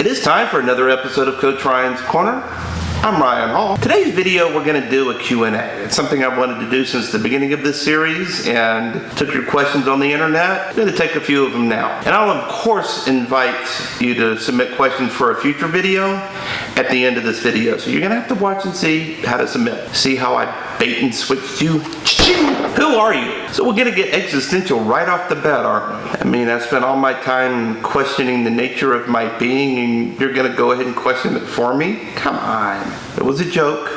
It is time for another episode of Coach Ryan's Corner. I'm Ryan Hall. Today's video, we're going to do a Q&A. It's something I've wanted to do since the beginning of this series and took your questions on the internet. I'm going to take a few of them now. And I'll of course invite you to submit questions for a future video at the end of this video. So you're going to have to watch and see how to submit. See how I bait and switched you? Who are you? So we're going to get existential right off the bat, aren't we? I mean, I spent all my time questioning the nature of my being and you're going to go ahead and question it for me? Come on. It was a joke.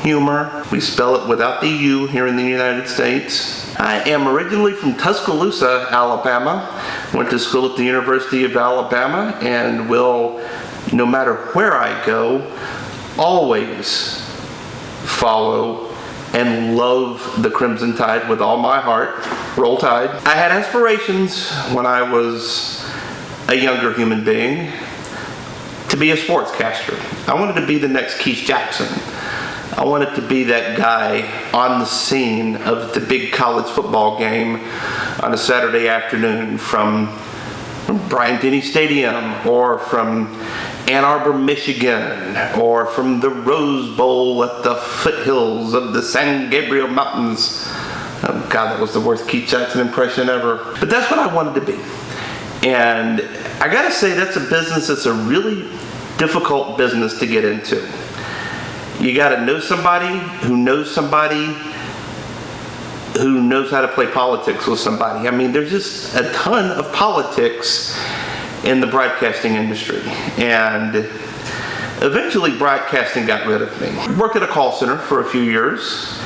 Humor. We spell it without the U here in the United States. I am originally from Tuscaloosa, Alabama. Went to school at the University of Alabama and will, no matter where I go, always follow and love the Crimson Tide with all my heart. Roll Tide. I had aspirations when I was a younger human being to be a sportscaster. I wanted to be the next Keith Jackson. I wanted to be that guy on the scene of the big college football game on a Saturday afternoon from Bryant-Denny Stadium or from Ann Arbor, Michigan, or from the Rose Bowl at the foothills of the San Gabriel Mountains. Oh God, that was the worst Keith Jackson impression ever. But that's what I wanted to be. And I gotta say, that's a business that's a really difficult business to get into. You gotta know somebody who knows how to play politics with somebody. I mean, there's just a ton of politics in the broadcasting industry. And eventually broadcasting got rid of me. I worked at a call center for a few years.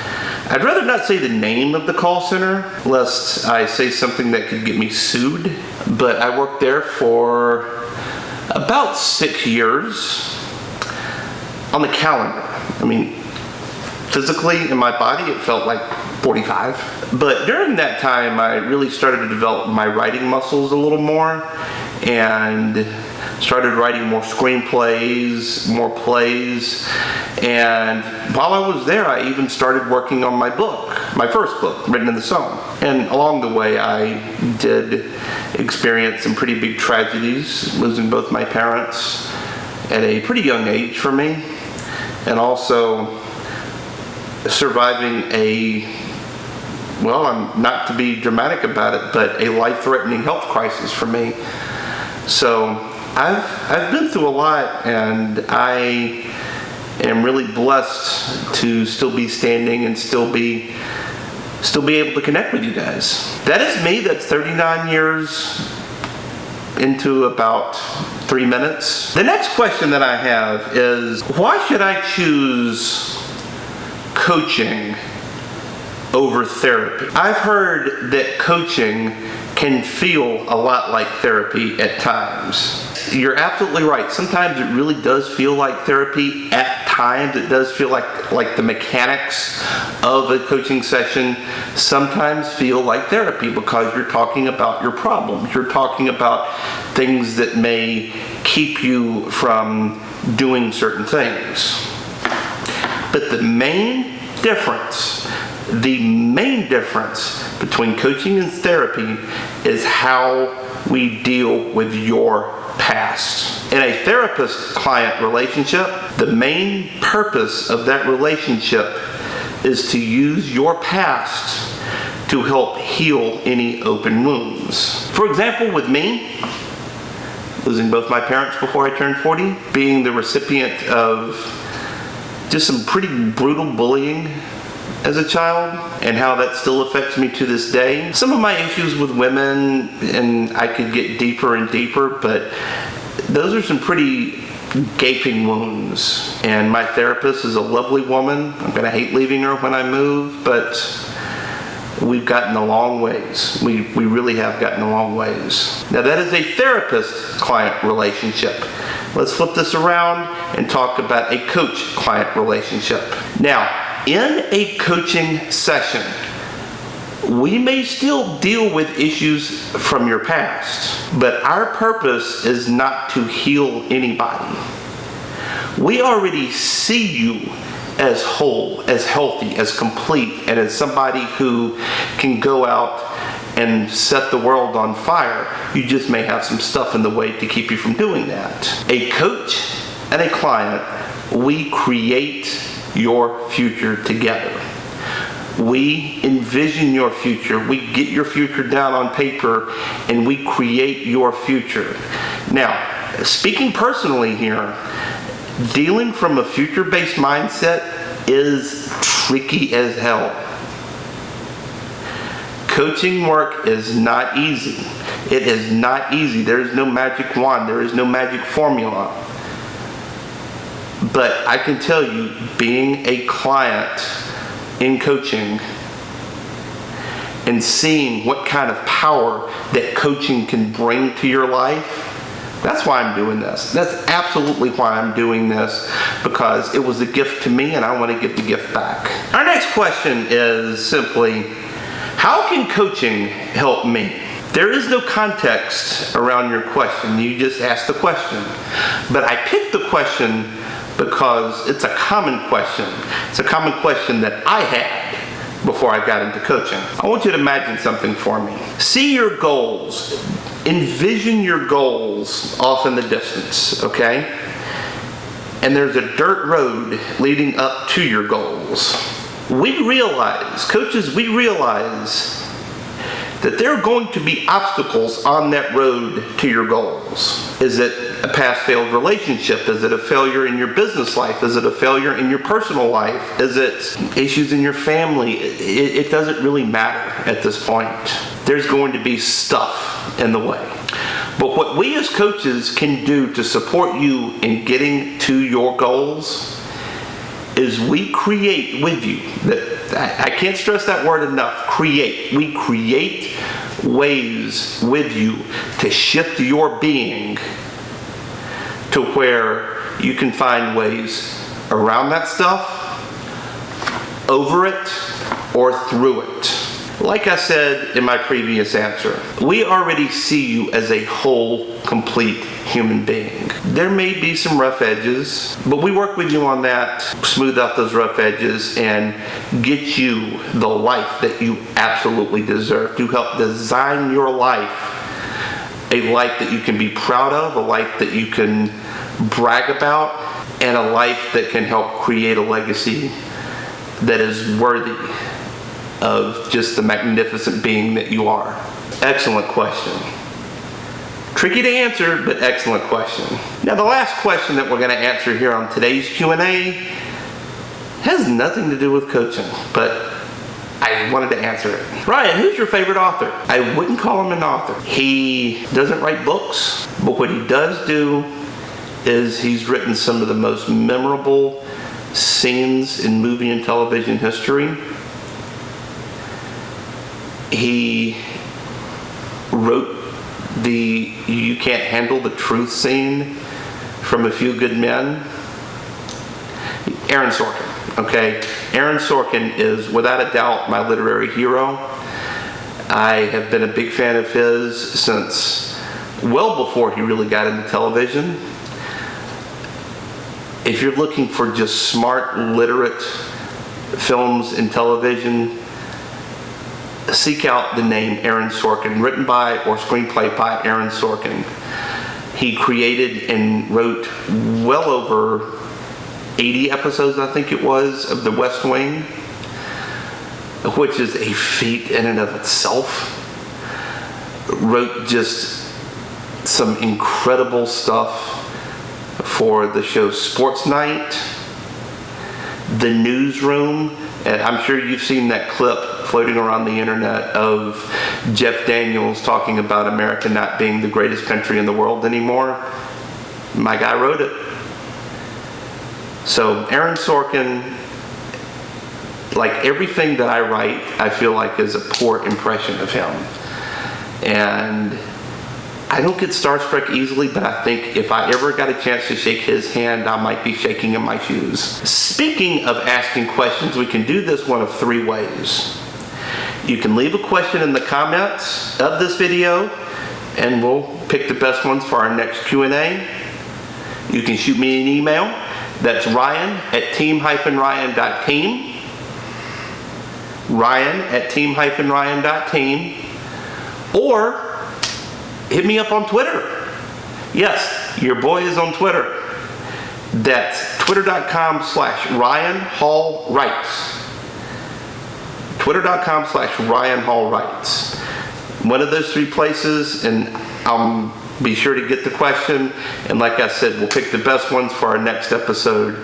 I'd rather not say the name of the call center, lest I say something that could get me sued. But I worked there for about 6 years on the calendar. I mean, physically in my body, it felt like 45. But during that time, I really started to develop my writing muscles a little more and started writing more screenplays, more plays. And while I was there, I even started working on my book, my first book, Written in the Zone. And along the way, I did experience some pretty big tragedies, losing both my parents at a pretty young age for me, and also surviving I'm not to be dramatic about it, but a life-threatening health crisis for me. So I've been through a lot, and I am really blessed to still be standing and still be able to connect with you guys. That is me. That's 39 years into about 3 minutes. The next question that I have is, why should I choose coaching over therapy? I've heard that coaching can feel a lot like therapy at times. You're absolutely right. Sometimes it really does feel like therapy. At times it does feel like the mechanics of a coaching session sometimes feel like therapy because you're talking about your problems. You're talking about things that may keep you from doing certain things. But the main difference between coaching and therapy is how we deal with your past. In a therapist-client relationship, the main purpose of that relationship is to use your past to help heal any open wounds. For example, with me, losing both my parents before I turned 40, being the recipient of just some pretty brutal bullying as a child, and how that still affects me to this day. Some of my issues with women, and I could get deeper and deeper, but those are some pretty gaping wounds. And my therapist is a lovely woman. I'm gonna hate leaving her when I move, but we've gotten a long ways. We really have gotten a long ways. Now that is a therapist-client relationship. Let's flip this around and talk about a coach-client relationship. Now, in a coaching session, we may still deal with issues from your past, but our purpose is not to heal anybody. We already see you as whole, as healthy, as complete, and as somebody who can go out and set the world on fire. You just may have some stuff in the way to keep you from doing that. A coach and a client, we create your future together. We envision your future. We get your future down on paper and we create your future. Now, speaking personally here, dealing from a future-based mindset is tricky as hell. Coaching work is not easy. It is not easy. There is no magic wand. There is no magic formula. But I can tell you, being a client in coaching and seeing what kind of power that coaching can bring to your life, that's why I'm doing this. That's absolutely why I'm doing this, because it was a gift to me and I want to give the gift back. Our next question is simply, how can coaching help me? There is no context around your question. You just ask the question. But I picked the question because it's a common question. It's a common question that I had before I got into coaching. I want you to imagine something for me. See your goals. Envision your goals off in the distance, okay? And there's a dirt road leading up to your goals. We realize, coaches, we realize that there are going to be obstacles on that road to your goals. Is it a past failed relationship? Is it a failure in your business life? Is it a failure in your personal life? Is it issues in your family? It doesn't really matter at this point. There's going to be stuff in the way. But what we as coaches can do to support you in getting to your goals is we create with you. I can't stress that word enough. Create. We create ways with you to shift your being to where you can find ways around that stuff, over it, or through it. Like I said in my previous answer, we already see you as a whole, complete human being. There may be some rough edges, but we work with you on that, smooth out those rough edges, and get you the life that you absolutely deserve, to help design your life, a life that you can be proud of, a life that you can brag about, and a life that can help create a legacy that is worthy of just the magnificent being that you are. Excellent question. Tricky to answer, but excellent question. Now, the last question that we're going to answer here on today's Q&A has nothing to do with coaching, but I wanted to answer it. Ryan, who's your favorite author? I wouldn't call him an author. He doesn't write books, but what he does do is he's written some of the most memorable scenes in movie and television history. He wrote the "You Can't Handle the Truth" scene from A Few Good Men. Aaron Sorkin, okay? Aaron Sorkin is without a doubt my literary hero. I have been a big fan of his since well before he really got into television. If you're looking for just smart, literate films and television, seek out the name Aaron Sorkin, written by or screenplay by Aaron Sorkin. He created and wrote well over 80 episodes, I think it was, of The West Wing, which is a feat in and of itself. Wrote just some incredible stuff for the show Sports Night, The Newsroom, and I'm sure you've seen that clip floating around the internet of Jeff Daniels talking about America not being the greatest country in the world anymore. My guy wrote it. So Aaron Sorkin, like everything that I write, I feel like is a poor impression of him. And I don't get starstruck easily, but I think if I ever got a chance to shake his hand, I might be shaking in my shoes. Speaking of asking questions, we can do this one of three ways. You can leave a question in the comments of this video, and we'll pick the best ones for our next Q&A. You can shoot me an email. That's Ryan@team-ryan.team. Ryan@team-ryan.team. Or hit me up on Twitter. Yes, your boy is on Twitter. That's twitter.com/Ryan Hall Writes. Twitter.com/Ryan Hall Writes. One of those three places, and I'll be sure to get the question. And like I said, we'll pick the best ones for our next episode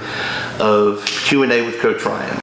of Q&A with Coach Ryan.